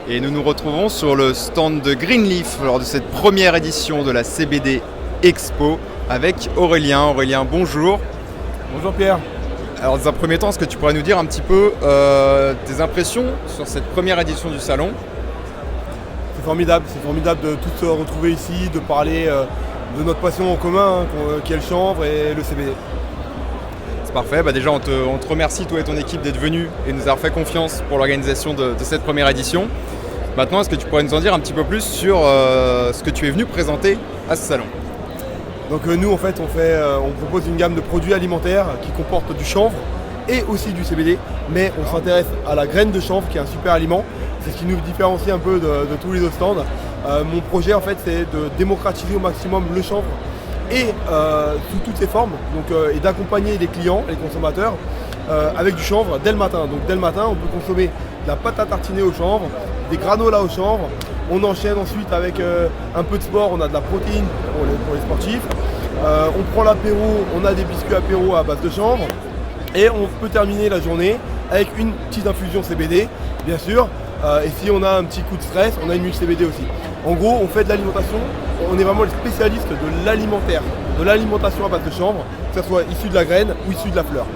Et nous nous retrouvons sur le stand de Greenleaf lors de cette première édition de la CBD Expo avec Aurélien. Aurélien, bonjour. Bonjour Pierre. Alors dans un premier temps, est-ce que tu pourrais nous dire un petit peu tes impressions sur cette première édition du salon? C'est formidable de tous se retrouver ici, de parler de notre passion en commun, qui est le chanvre et le CBD. C'est parfait, déjà on te remercie toi et ton équipe d'être venus et de nous avoir fait confiance pour l'organisation de cette première édition. Maintenant, est-ce que tu pourrais nous en dire un petit peu plus sur ce que tu es venu présenter à ce salon? Donc nous en fait on propose une gamme de produits alimentaires qui comportent du chanvre et aussi du CBD, mais on s'intéresse à la graine de chanvre qui est un super aliment. C'est ce qui nous différencie un peu de tous les autres stands. Mon projet en fait c'est de démocratiser au maximum le chanvre et sous toutes ses formes, et d'accompagner les clients, les consommateurs avec du chanvre dès le matin. Donc dès le matin on peut consommer de la pâte à tartiner au chanvre, des granolas au chanvre. On enchaîne ensuite avec un peu de sport, on a de la protéine pour les sportifs. On prend l'apéro, on a des biscuits apéro à base de chanvre. Et on peut terminer la journée avec une petite infusion CBD, bien sûr. Et si on a un petit coup de stress, on a une huile CBD aussi. En gros, on fait de l'alimentation, on est vraiment les spécialistes de l'alimentaire, de l'alimentation à base de chanvre, que ce soit issu de la graine ou issu de la fleur.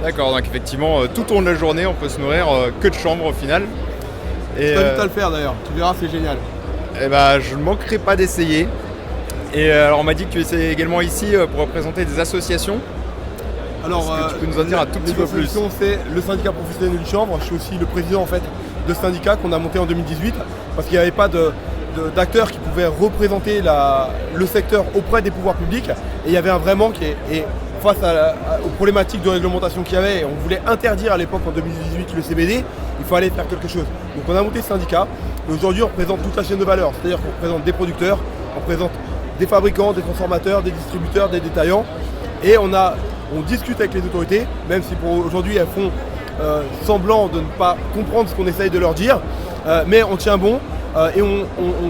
D'accord, donc effectivement, tout au long de la journée, on peut se nourrir que de chanvre au final. Je t'invite à le faire d'ailleurs, tu verras, c'est génial. Je ne manquerai pas d'essayer. Et alors on m'a dit que tu étais également ici pour représenter des associations. Alors, est-ce que tu peux nous en dire un tout petit peu plus? C'est le syndicat professionnel du chanvre. Je suis aussi le président en fait de ce syndicat qu'on a monté en 2018 parce qu'il n'y avait pas d'acteurs qui pouvaient représenter le secteur auprès des pouvoirs publics. Et il y avait un vrai manque et face aux problématiques de réglementation qu'il y avait, on voulait interdire à l'époque en 2018 le CBD, il fallait faire quelque chose. Donc on a monté ce syndicat et aujourd'hui on représente toute la chaîne de valeur, c'est-à-dire qu'on représente des producteurs, on représente des fabricants, des transformateurs, des distributeurs, des détaillants et on discute avec les autorités, même si pour aujourd'hui elles font semblant de ne pas comprendre ce qu'on essaye de leur dire, mais on tient bon et on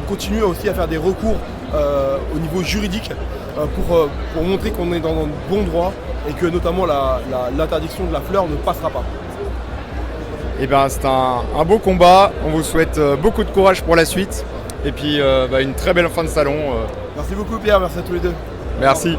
continue aussi à faire des recours au niveau juridique pour montrer qu'on est dans un bon droit et que notamment l'interdiction de la fleur ne passera pas. C'est un beau combat, on vous souhaite beaucoup de courage pour la suite et puis une très belle fin de salon. Merci beaucoup Pierre, merci à tous les deux. Merci.